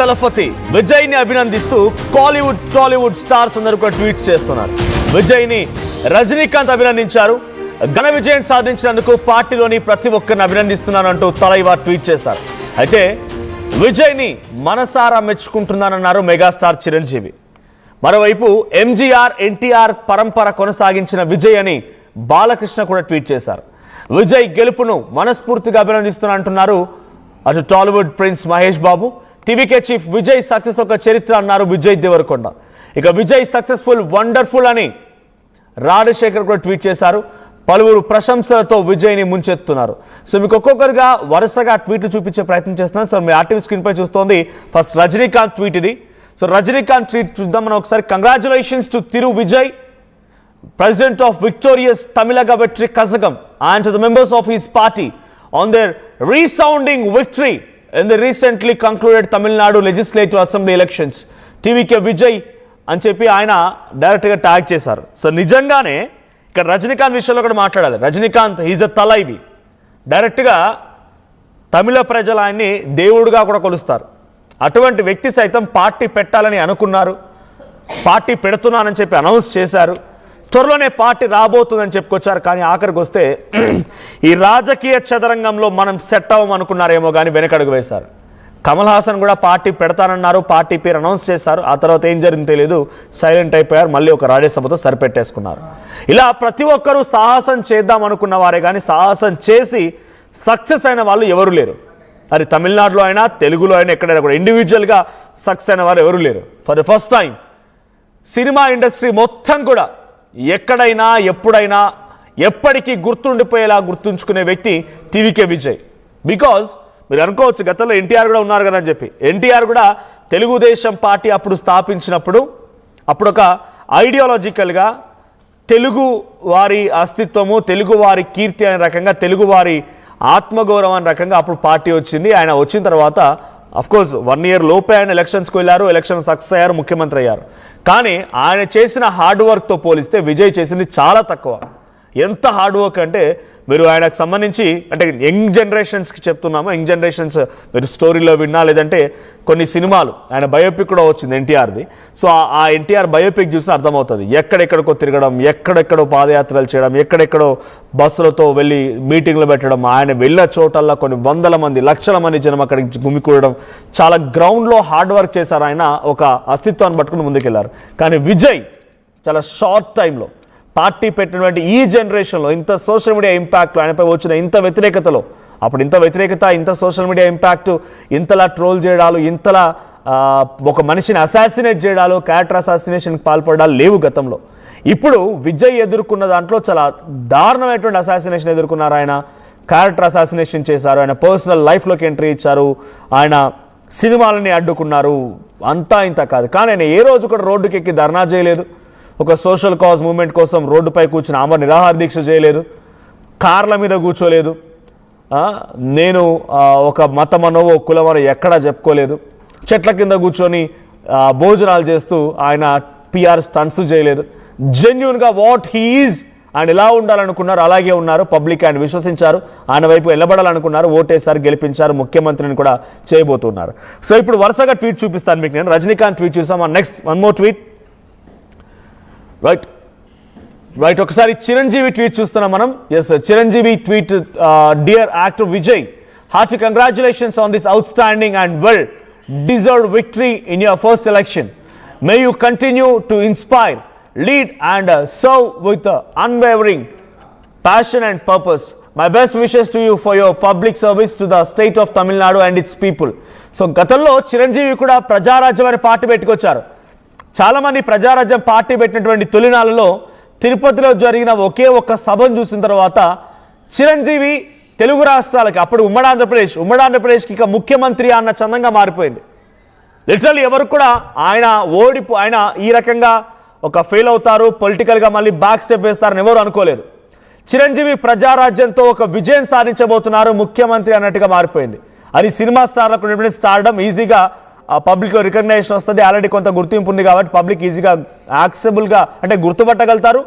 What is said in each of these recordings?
దళపతి విజయ్ ని అభినందిస్తూ కాలీవుడ్ టాలీవుడ్ స్టార్స్ అందరూ కూడా ట్వీట్స్ చేస్తున్నారు. విజయ్ ని రజనీకాంత్ అభినందించారు. ఘన విజయం సాధించినందుకు పార్టీలోని ప్రతి ఒక్కరిని అభినందిస్తున్నానంటూ తలైవా ట్వీట్ చేశారు. అయితే విజయ్ ని మనసారా మెచ్చుకుంటున్నానన్నారు మెగాస్టార్ చిరంజీవి. మరోవైపు ఎంజీఆర్ ఎన్టీఆర్ పరంపర కొనసాగించిన విజయ్ అని బాలకృష్ణ కూడా ట్వీట్ చేశారు. విజయ్ గెలుపును మనస్ఫూర్తిగా అభినందిస్తున్నంటున్నారు అటు Tollywood prince Mahesh Babu. TVK chief Vijay success ఒక చరిత్ర అన్నారు విజయ్ దేవరకొండ. ఇక విజయ్ సక్సెస్ఫుల్ వండర్ఫుల్ అని రాజశేఖర్ కూడా ట్వీట్ చేశారు. పలువురు ప్రశంసలతో విజయ్ని ముంచెత్తున్నారు. సో మీకు ఒక్కొక్కరుగా వరుసగా ట్వీట్లు చూపించే ప్రయత్నం చేస్తున్నాను. సో మీ ఆర్టీవీ స్క్రీన్ పై చూస్తోంది ఫస్ట్ రజనీకాంత్ ట్వీట్ ఇది. సో రజనీకాంత్ ట్వీట్ చూద్దాం మనం ఒకసారి. Congratulations to Thiru Vijay, president of victorious Tamilaga Vetri Kazagam, and to the members of his party on their resounding victory in the recently concluded Tamil Nadu Legislative Assembly elections. TVK Vijay అని చెప్పి ఆయన డైరెక్ట్గా tag చేశారు. So నిజంగానే ఇక్కడ రజనీకాంత్ విషయంలో కూడా మాట్లాడాలి. Rajinikanth is a Thalaivi. డైరెక్ట్గా తమిళ ప్రజలు ఆయన్ని దేవుడుగా కూడా కొలుస్తారు. అటువంటి వ్యక్తి సైతం పార్టీ పెట్టాలని అనుకున్నారు, పార్టీ పెడుతున్నానని చెప్పి అనౌన్స్ చేశారు, త్వరలోనే పార్టీ రాబోతుందని చెప్పుకొచ్చారు. కానీ ఆఖరికి వస్తే ఈ రాజకీయ చదరంగంలో మనం సెట్ అవ్వమనుకున్నారేమో కానీ వెనకడుగు వేశారు. కమల్ హాసన్ కూడా పార్టీ పెడతానన్నారు, పార్టీ పేరు అనౌన్స్ చేశారు. ఆ తర్వాత ఏం జరిగిందో తెలియదు, సైలెంట్ అయిపోయారు. మళ్ళీ ఒక రాజ్యసభతో సరిపెట్టేసుకున్నారు. ఇలా ప్రతి ఒక్కరూ సాహసం చేద్దాం అనుకున్న వారే కానీ సాహసం చేసి సక్సెస్ అయిన వాళ్ళు ఎవరు లేరు. అది తమిళనాడులో అయినా తెలుగులో అయినా ఎక్కడైనా కూడా ఇండివిజువల్గా సక్సెస్ అయిన వారు ఎవరు లేరు. For the first time cinema industry మొత్తం కూడా ఎక్కడైనా ఎప్పుడైనా ఎప్పటికీ గుర్తుండిపోయేలా గుర్తుంచుకునే వ్యక్తి టీవీకే విజయ్. బికాజ్ మీరు అనుకోవచ్చు గతంలో ఎన్టీఆర్ కూడా ఉన్నారు కదా అని చెప్పి. ఎన్టీఆర్ కూడా తెలుగుదేశం పార్టీ అప్పుడు స్థాపించినప్పుడు అప్పుడు ఒక ఐడియాలజికల్గా తెలుగు వారి అస్తిత్వము, తెలుగు వారి కీర్తి అనే రకంగా, తెలుగు వారి ఆత్మగౌరవం అనే రకంగా అప్పుడు పార్టీ వచ్చింది. ఆయన వచ్చిన తర్వాత అఫ్కోర్స్ 1 year లోపే ఆయన ఎలక్షన్స్కి వెళ్ళారు, ఎలక్షన్ సక్సెస్ అయ్యారు, ముఖ్యమంత్రి అయ్యారు. కానీ ఆయన చేసిన హార్డ్ వర్క్తో పోలిస్తే విజయ్ చేసింది చాలా తక్కువ. ఎంత హార్డ్ వర్క్ అంటే మీరు ఆయనకు సంబంధించి అంటే యంగ్ జనరేషన్స్కి చెప్తున్నాము. యంగ్ జనరేషన్స్ మీరు స్టోరీలో విన్నా, లేదంటే కొన్ని సినిమాలు ఆయన బయోపిక్ కూడా వచ్చింది ఎన్టీఆర్ది. సో ఆ ఎన్టీఆర్ బయోపిక్ చూసి అర్థమవుతుంది. ఎక్కడెక్కడికో తిరగడం, ఎక్కడెక్కడో పాదయాత్రలు చేయడం, ఎక్కడెక్కడో బస్సులతో వెళ్ళి మీటింగ్లు పెట్టడం, ఆయన వెళ్ళిన చోటల్లో కొన్ని వందల మంది, లక్షల మంది జనం అక్కడికి గుమికూడడం, చాలా గ్రౌండ్లో హార్డ్ వర్క్ చేశారు. ఆయన ఒక అస్తిత్వాన్ని పట్టుకుని ముందుకెళ్లారు. కానీ విజయ్ చాలా షార్ట్ టైంలో పార్టీ పెట్టినటువంటి ఈ జనరేషన్లో ఇంత సోషల్ మీడియా ఇంపాక్ట్, ఆయనపై వచ్చిన ఇంత వ్యతిరేకతలో, అప్పుడు ఇంత వ్యతిరేకత, ఇంత సోషల్ మీడియా ఇంపాక్ట్, ఇంతలా ట్రోల్ చేయడాలు, ఇంతలా ఒక మనిషిని అసాసినేట్ చేయడాలు, క్యారెక్టర్ అసాసినేషన్కి పాల్పడాలు లేవు గతంలో. ఇప్పుడు విజయ్ ఎదుర్కొన్న దాంట్లో చాలా దారుణమైనటువంటి అసాసినేషన్ ఎదుర్కొన్నారు. ఆయన క్యారెక్టర్ అసాసినేషన్ చేశారు, ఆయన పర్సనల్ లైఫ్లోకి ఎంట్రీ ఇచ్చారు, ఆయన సినిమాలని అడ్డుకున్నారు. అంతా ఇంత కాదు, కానీ ఆయన ఏ రోజు కూడా రోడ్డుకి ఎక్కి ధర్నా చేయలేదు, ఒక సోషల్ కాజ్ మూవ్మెంట్ కోసం రోడ్డుపై కూర్చుని ఆమె నిరాహార దీక్ష చేయలేదు, కార్ల మీద కూర్చోలేదు, నేను ఒక మతమనో ఓ కులమనో ఎక్కడా చెప్పుకోలేదు, చెట్ల కింద కూర్చొని భోజనాలు చేస్తూ ఆయన పిఆర్ స్టంట్స్ చేయలేదు. జెన్యూన్గా వాట్ హీ ఈజ్, ఆయన ఎలా ఉండాలనుకున్నారు అలాగే ఉన్నారు. పబ్లిక్ ఆయన విశ్వసించారు, ఆయన వైపు నిలబడాలనుకున్నారు, ఓటేసారి గెలిపించారు, ముఖ్యమంత్రిని కూడా చేయబోతున్నారు. సో ఇప్పుడు వరుసగా ట్వీట్ చూపిస్తాను మీకు. నేను రజనీకాంత్ ట్వీట్ చూసాం. Next one more tweet. Right ఒకసారి చిరంజీవి ట్వీట్ చూస్తున్నాం మనం. Yes, Chiranjeevi tweet, dear actor Vijay, hearty congratulations on this outstanding and well deserved victory in your first election. May you continue to inspire, lead and serve with unwavering passion and purpose. My best wishes to you for your public service to the state of Tamil Nadu and its people. So గతంలో చిరంజీవి కూడా ప్రజారాజ్యం అనే party పెట్టుకొచ్చారు. చాలామంది Prajarajyam party పెట్టినటువంటి తొలినాళ్ళలో తిరుపతిలో జరిగిన ఒకే ఒక్క సభను చూసిన తర్వాత చిరంజీవి తెలుగు రాష్ట్రాలకి, అప్పుడు ఉమ్మడి ఆంధ్రప్రదేశ్కి ఇక ముఖ్యమంత్రి అన్న చందంగా మారిపోయింది. లిటరల్లీ ఎవరు కూడా ఆయన ఆయన ఈ రకంగా ఒక ఫెయిల్ అవుతారు, పొలిటికల్గా మళ్ళీ బ్యాక్ స్టెప్ వేస్తారని ఎవరు అనుకోలేదు. చిరంజీవి ప్రజారాజ్యంతో ఒక విజయం సాధించబోతున్నారు, ముఖ్యమంత్రి అన్నట్టుగా మారిపోయింది. అది సినిమా స్టార్లకు ఉన్నటువంటి స్టార్డమ్ ఈజీగా పబ్లిక్లో రికగ్నైజేషన్ వస్తుంది. ఆల్రెడీ కొంత గుర్తింపు ఉంది కాబట్టి పబ్లిక్ ఈజీగా యాక్సెబుల్గా అంటే గుర్తుపట్టగలుగుతారు.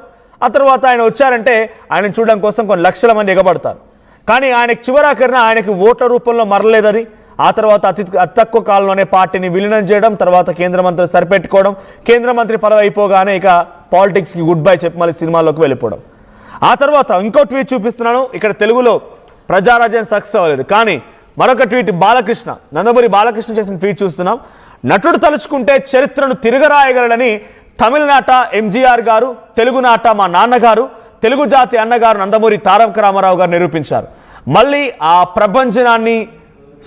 ఆ తర్వాత ఆయన వచ్చారంటే ఆయన చూడడం కోసం కొన్ని లక్షల మంది ఎగబడతారు. కానీ ఆయనకు చివరాఖరిన ఆయనకి ఓట్ల రూపంలో మరలేదని, ఆ తర్వాత అతి తక్కువ కాలంలోనే పార్టీని విలీనం చేయడం, తర్వాత కేంద్ర మంత్రి సరిపెట్టుకోవడం, కేంద్ర మంత్రి పదవి అయిపోగానే ఇక పాలిటిక్స్కి గుడ్ బై చెప్పి మళ్ళీ సినిమాల్లోకి వెళ్ళిపోవడం. ఆ తర్వాత ఇంకో ట్వీట్ చూపిస్తున్నాను. ఇక్కడ తెలుగులో ప్రజారాజ్యం సక్సెస్ అవ్వలేదు, కానీ మరొక ట్వీట్ బాలకృష్ణ, నందమూరి బాలకృష్ణ చేసిన ట్వీట్ చూస్తున్నాం. నటుడు తలుచుకుంటే చరిత్రను తిరగరాయగలడని తమిళనాట ఎంజీఆర్ గారు, తెలుగునాట మా నాన్నగారు, తెలుగు జాతి అన్నగారు నందమూరి తారక రామారావు గారు నిరూపించారు. మళ్ళీ ఆ ప్రభంజనాన్ని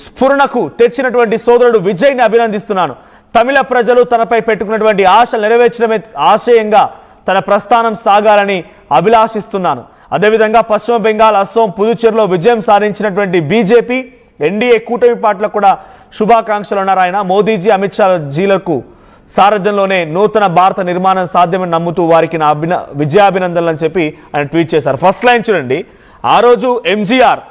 స్ఫురణకు తెచ్చినటువంటి సోదరుడు విజయ్ని అభినందిస్తున్నాను. తమిళ ప్రజలు తనపై పెట్టుకున్నటువంటి ఆశలు నెరవేర్చడమే ఆశయంగా తన ప్రస్థానం సాగాలని అభిలాషిస్తున్నాను. అదేవిధంగా పశ్చిమ బెంగాల్, అస్సోం, పుదుచ్చేరిలో విజయం సాధించినటువంటి బీజేపీ, ఎన్డీఏ కూటమి పార్టీలకు కూడా శుభాకాంక్షలు అన్నారు ఆయన. మోదీజీ, అమిత్ షా జీలకు సారథ్యంలోనే నూతన భారత నిర్మాణం సాధ్యమని నమ్ముతూ వారికి నా విజయాభినందనలు అని చెప్పి ఆయన ట్వీట్ చేశారు. ఫస్ట్ లైన్ చూడండి. ఆ రోజు ఎంజీఆర్